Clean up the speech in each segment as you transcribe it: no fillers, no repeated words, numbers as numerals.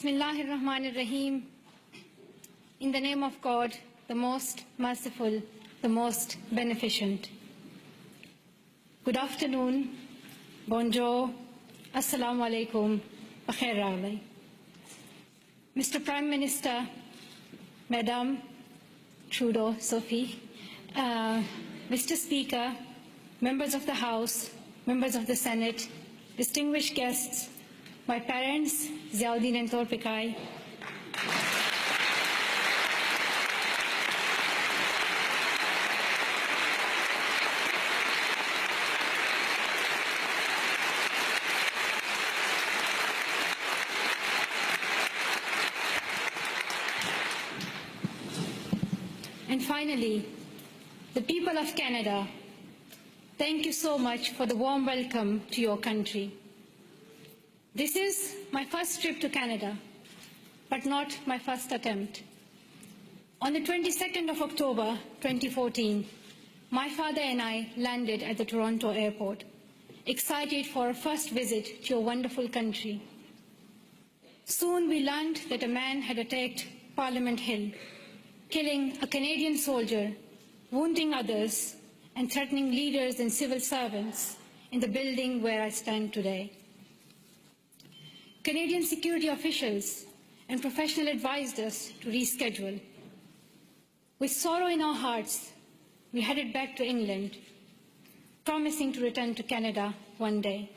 Bismillahir Rahmanir Rahim. In the name of God, the most merciful, the most beneficent. Good afternoon, bonjour, assalamu alaikum, bakhair raghlai. Mr. Prime Minister, Madam Trudeau, Sophie, Mr. Speaker, members of the House, members of the Senate, distinguished guests, my parents, Ziauddin and Torpikai, and finally, the people of Canada, thank you so much for the warm welcome to your country. This is my first trip to Canada, but not my first attempt. On the 22nd of October 2014, my father and I landed at the Toronto airport, excited for our first visit to your wonderful country. Soon we learned that a man had attacked Parliament Hill, killing a Canadian soldier, wounding others, and threatening leaders and civil servants in the building where I stand today. Canadian security officials and professionals advised us to reschedule. With sorrow in our hearts, we headed back to England, promising to return to Canada one day.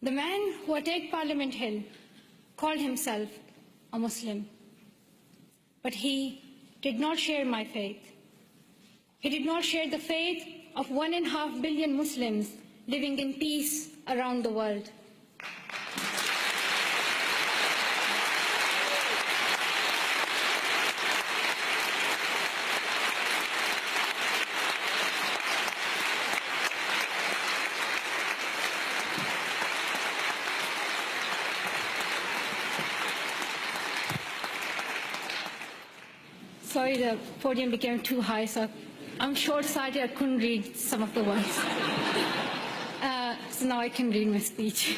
The man who attacked Parliament Hill called himself a Muslim, but he did not share my faith. He did not share the faith of 1.5 billion Muslims living in peace around the world. Sorry, the podium became too high, so I'm short-sighted, I couldn't read some of the words. So now I can read my speech.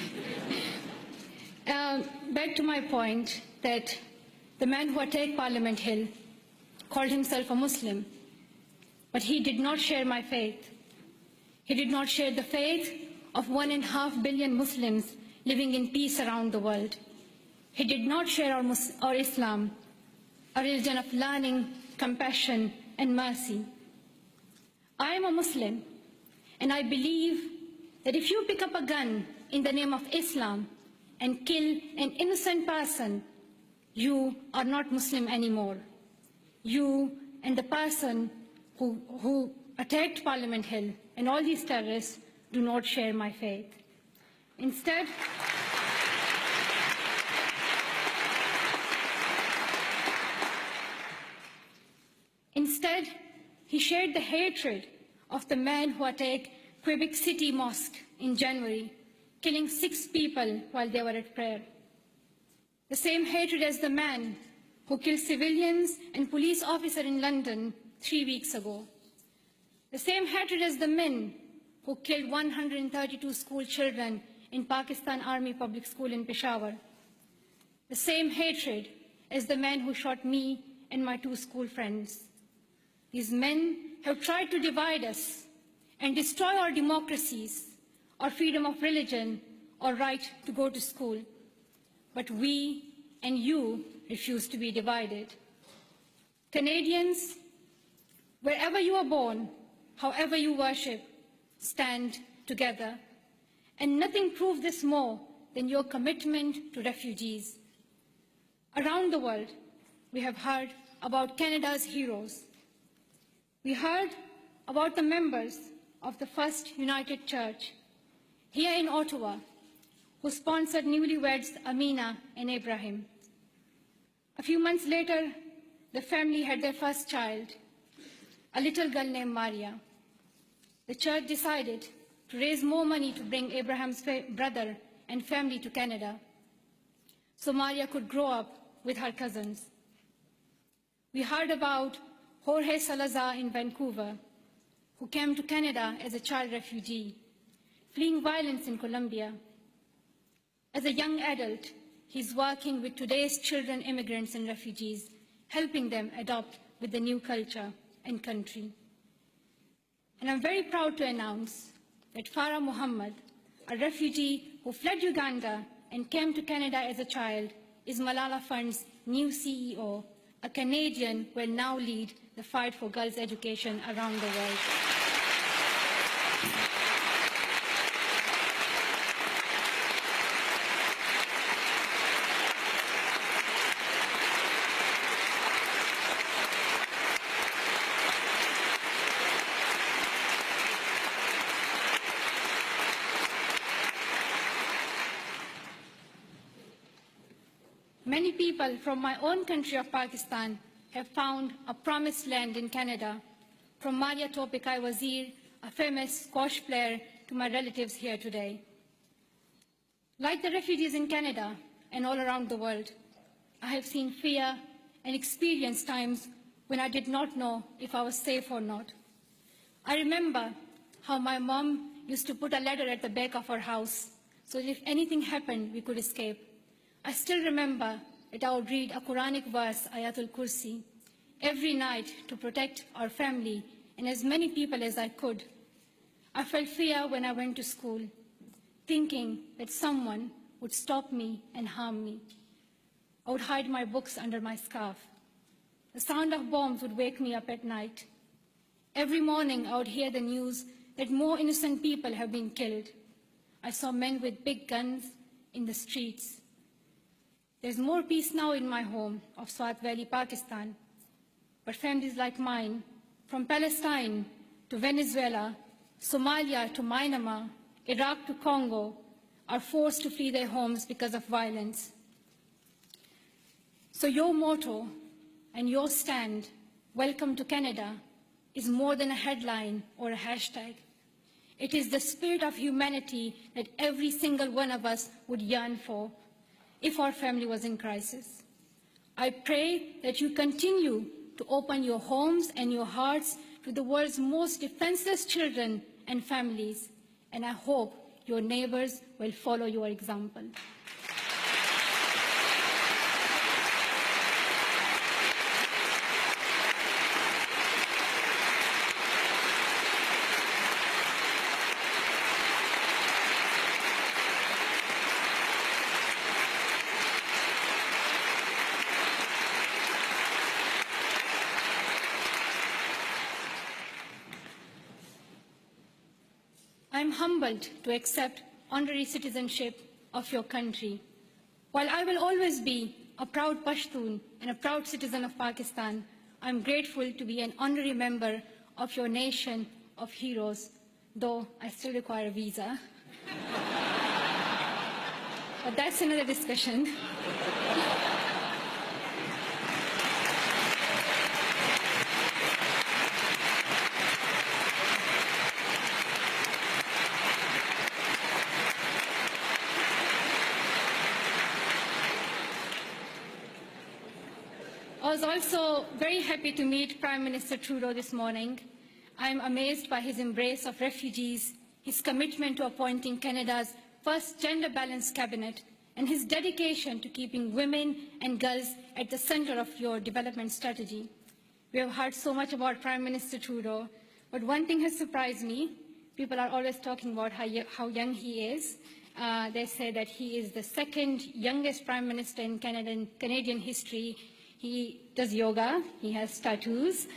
Back to my point that the man who attacked Parliament Hill called himself a Muslim, but he did not share my faith. He did not share the faith of 1.5 billion Muslims living in peace around the world. He did not share our Islam, a religion of learning, compassion, and mercy. I am a Muslim, and I believe that if you pick up a gun in the name of Islam and kill an innocent person, you are not Muslim anymore. You and the person who attacked Parliament Hill and all these terrorists do not share my faith. Instead, he shared the hatred of the man who attacked Quebec City Mosque in January, killing 6 people while they were at prayer. The same hatred as the man who killed civilians and police officers in London 3 weeks ago. The same hatred as the men who killed 132 school children in Pakistan Army Public School in Peshawar. The same hatred as the man who shot me and my 2 school friends. These men have tried to divide us and destroy our democracies, our freedom of religion, our right to go to school. But we and you refuse to be divided. Canadians, wherever you are born, however you worship, stand together. And nothing proves this more than your commitment to refugees. Around the world, we have heard about Canada's heroes. We heard about the members of the First United Church here in Ottawa who sponsored newlyweds Amina and Abraham. A few months later, the family had their first child, a little girl named Maria. The church decided to raise more money to bring Abraham's brother and family to Canada so Maria could grow up with her cousins. We heard about Jorge Salazar in Vancouver, who came to Canada as a child refugee, fleeing violence in Colombia. As a young adult, he's working with today's children, immigrants and refugees, helping them adopt with the new culture and country. And I'm very proud to announce that Farah Muhammad, a refugee who fled Uganda and came to Canada as a child, is Malala Fund's new CEO. A Canadian will now lead the fight for girls' education around the world. Many people from my own country of Pakistan have found a promised land in Canada, from Maria Topikai Wazir, a famous squash player, to my relatives here today. Like the refugees in Canada and all around the world, I have seen fear and experienced times when I did not know if I was safe or not. I remember how my mom used to put a ladder at the back of our house so that if anything happened, we could escape. I still remember that I would read a Quranic verse, Ayatul Kursi, every night to protect our family and as many people as I could. I felt fear when I went to school, thinking that someone would stop me and harm me. I would hide my books under my scarf. The sound of bombs would wake me up at night. Every morning I would hear the news that more innocent people have been killed. I saw men with big guns in the streets. There's more peace now in my home of Swat Valley, Pakistan. But families like mine, from Palestine to Venezuela, Somalia to Myanmar, Iraq to Congo, are forced to flee their homes because of violence. So your motto and your stand, "Welcome to Canada," is more than a headline or a hashtag. It is the spirit of humanity that every single one of us would yearn for if our family was in crisis. I pray that you continue to open your homes and your hearts to the world's most defenseless children and families, and I hope your neighbors will follow your example. I'm humbled to accept honorary citizenship of your country. While I will always be a proud Pashtun and a proud citizen of Pakistan, I'm grateful to be an honorary member of your nation of heroes, though I still require a visa. But that's another discussion. I was also very happy to meet Prime Minister Trudeau this morning. I am amazed by his embrace of refugees, his commitment to appointing Canada's first gender-balanced cabinet, and his dedication to keeping women and girls at the center of your development strategy. We have heard so much about Prime Minister Trudeau, but one thing has surprised me. People are always talking about how young he is. They say that he is the second youngest Prime Minister in Canadian history. He does yoga, he has tattoos,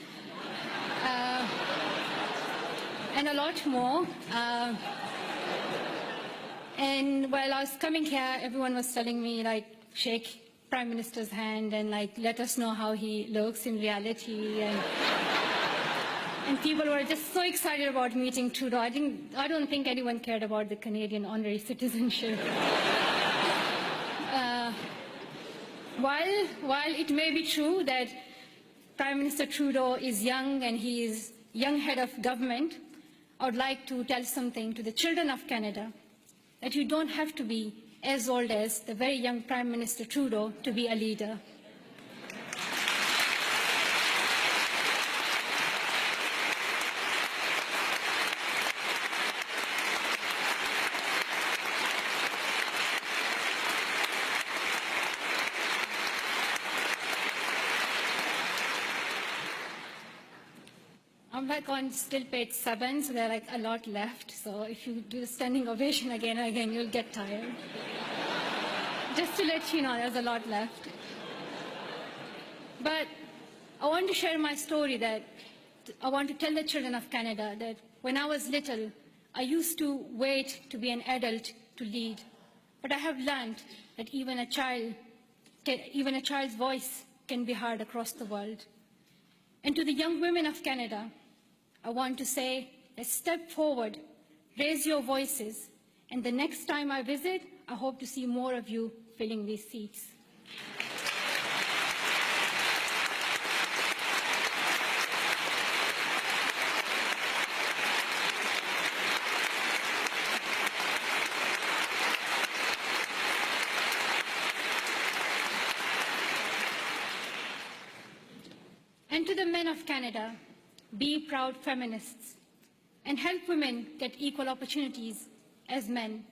and a lot more. And while I was coming here, everyone was telling me, like, shake Prime Minister's hand and, like, let us know how he looks in reality. And people were just so excited about meeting Trudeau. I don't think anyone cared about the Canadian honorary citizenship. While it may be true that Prime Minister Trudeau is young and he is young head of government, I would like to tell something to the children of Canada, that you don't have to be as old as the very young Prime Minister Trudeau to be a leader. I'm like on still page 7, so there are like a lot left. So if you do the standing ovation again and again, you'll get tired. Just to let you know, there's a lot left. But I want to share my story that I want to tell the children of Canada that when I was little, I used to wait to be an adult to lead. But I have learned that even a child's voice can be heard across the world. And to the young women of Canada, I want to say, let's step forward, raise your voices, and the next time I visit, I hope to see more of you filling these seats. And to the men of Canada, be proud feminists and help women get equal opportunities as men.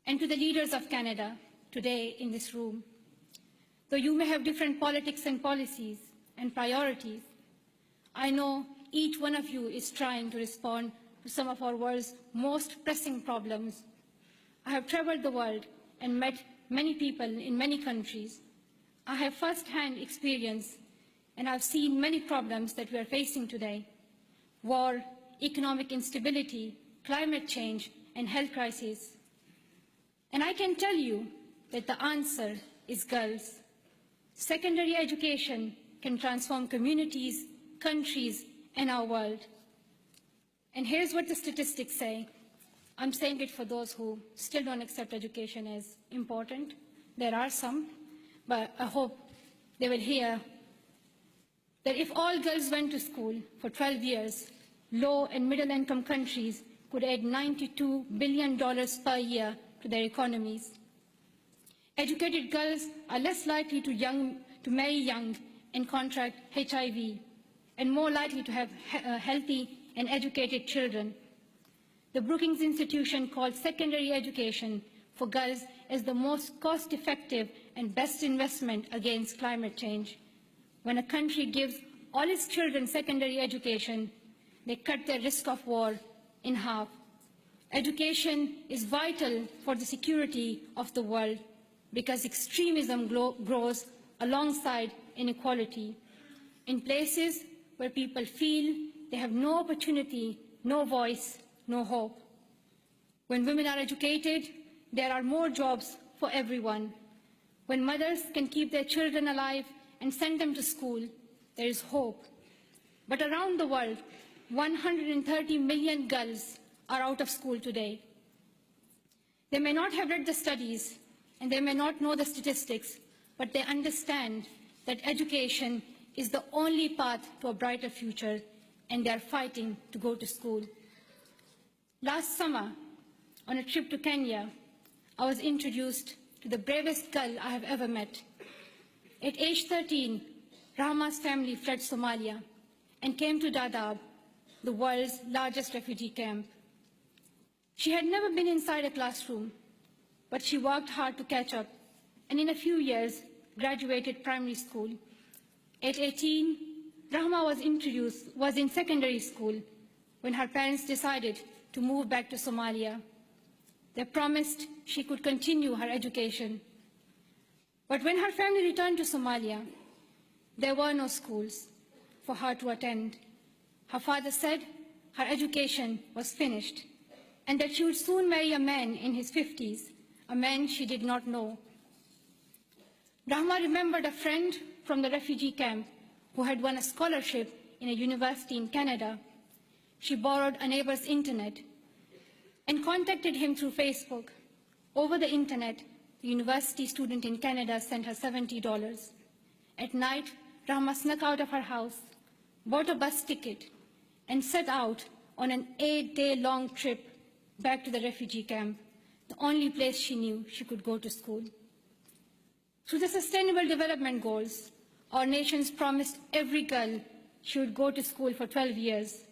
And to the leaders of Canada today in this room, though you may have different politics and policies and priorities, I know each one of you is trying to respond to some of our world's most pressing problems. I have traveled the world and met many people in many countries. I have first-hand experience and I've seen many problems that we are facing today: war, economic instability, climate change, and health crisis. And I can tell you that the answer is girls. Secondary education can transform communities, countries, and our world. And here's what the statistics say. I'm saying it for those who still don't accept education as important. There are some, but I hope they will hear that if all girls went to school for 12 years, low and middle income countries could add $92 billion per year to their economies. Educated girls are less likely to marry young and contract HIV, and more likely to have healthy and educated children. The Brookings Institution called secondary education for girls as the most cost-effective and best investment against climate change. When a country gives all its children secondary education, they cut their risk of war in half. Education is vital for the security of the world because extremism grows alongside inequality. In places where people feel they have no opportunity, no voice, no hope. When women are educated, there are more jobs for everyone. When mothers can keep their children alive and send them to school, there is hope. But around the world, 130 million girls are out of school today. They may not have read the studies and they may not know the statistics, but they understand that education is the only path to a brighter future, and they are fighting to go to school. Last summer, on a trip to Kenya, I was introduced to the bravest girl I have ever met. At age 13, Rahma's family fled Somalia and came to Dadaab, the world's largest refugee camp. She had never been inside a classroom, but she worked hard to catch up, and in a few years, graduated primary school. At 18, Rahma was in secondary school when her parents decided to move back to Somalia. They promised she could continue her education. But when her family returned to Somalia, there were no schools for her to attend. Her father said her education was finished and that she would soon marry a man in his 50s, a man she did not know. Rahma remembered a friend from the refugee camp who had won a scholarship in a university in Canada. She borrowed a neighbor's internet and contacted him through Facebook. Over the internet, the university student in Canada sent her $70. At night, Rahma snuck out of her house, bought a bus ticket, and set out on an 8-day-long trip back to the refugee camp, the only place she knew she could go to school. Through the Sustainable Development Goals, our nations promised every girl she would go to school for 12 years.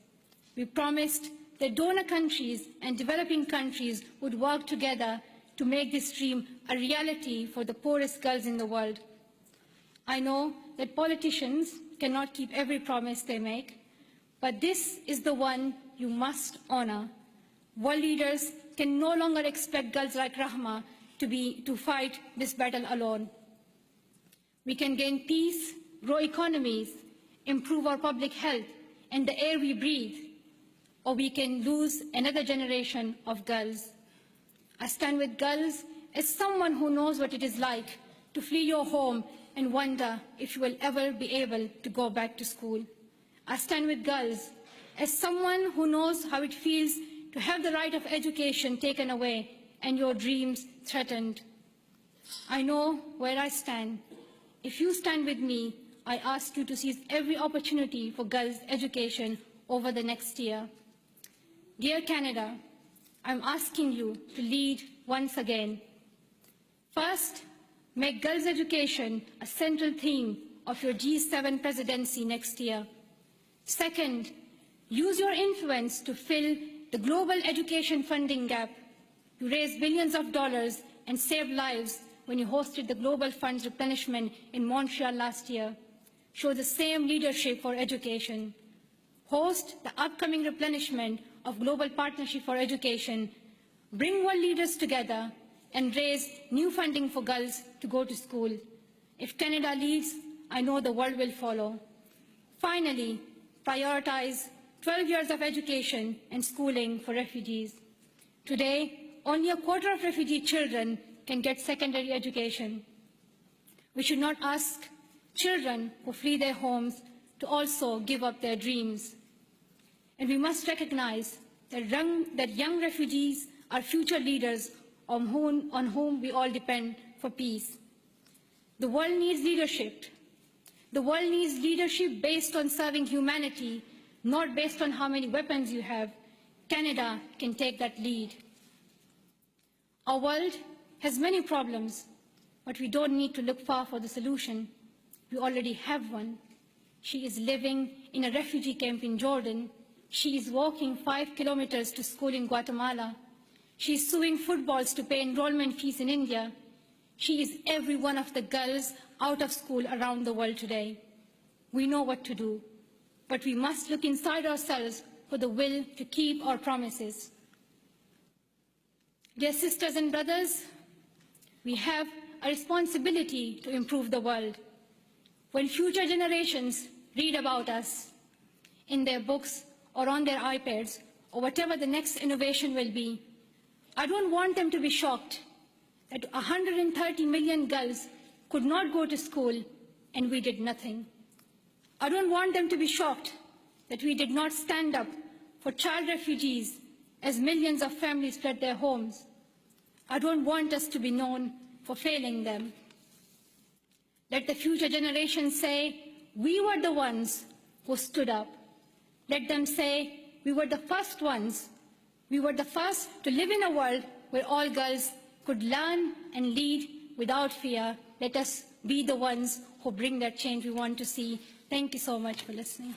We promised that donor countries and developing countries would work together to make this dream a reality for the poorest girls in the world. I know that politicians cannot keep every promise they make, but this is the one you must honor. World leaders can no longer expect girls like Rahma to fight this battle alone. We can gain peace, grow economies, improve our public health and the air we breathe, or we can lose another generation of girls. I stand with girls as someone who knows what it is like to flee your home and wonder if you will ever be able to go back to school. I stand with girls as someone who knows how it feels to have the right of education taken away and your dreams threatened. I know where I stand. If you stand with me, I ask you to seize every opportunity for girls' education over the next year. Dear Canada, I'm asking you to lead once again. First, make girls' education a central theme of your G7 presidency next year. Second, use your influence to fill the global education funding gap. You raised billions of dollars and saved lives when you hosted the Global Fund's replenishment in Montreal last year. Show the same leadership for education. Host the upcoming replenishment of Global Partnership for Education. Bring world leaders together and raise new funding for girls to go to school. If Canada leads, I know the world will follow. Finally, prioritize 12 years of education and schooling for refugees. Today, only a quarter of refugee children can get secondary education. We should not ask children who flee their homes to also give up their dreams. And we must recognize that young refugees are future leaders on whom we all depend for peace. The world needs leadership. The world needs leadership based on serving humanity, not based on how many weapons you have. Canada can take that lead. Our world has many problems, but we don't need to look far for the solution. We already have one. She is living in a refugee camp in Jordan. She is walking 5 kilometers to school in Guatemala. She is suing footballs to pay enrollment fees in India. She is every one of the girls out of school around the world today. We know what to do, but we must look inside ourselves for the will to keep our promises. Dear sisters and brothers, we have a responsibility to improve the world. When future generations read about us in their books or on their iPads or whatever the next innovation will be, I don't want them to be shocked that 130 million girls could not go to school and we did nothing. I don't want them to be shocked that we did not stand up for child refugees as millions of families fled their homes. I don't want us to be known for failing them. Let the future generations say, we were the ones who stood up. Let them say, we were the first ones. We were the first to live in a world where all girls could learn and lead without fear. Let us be the ones who bring that change we want to see. Thank you so much for listening.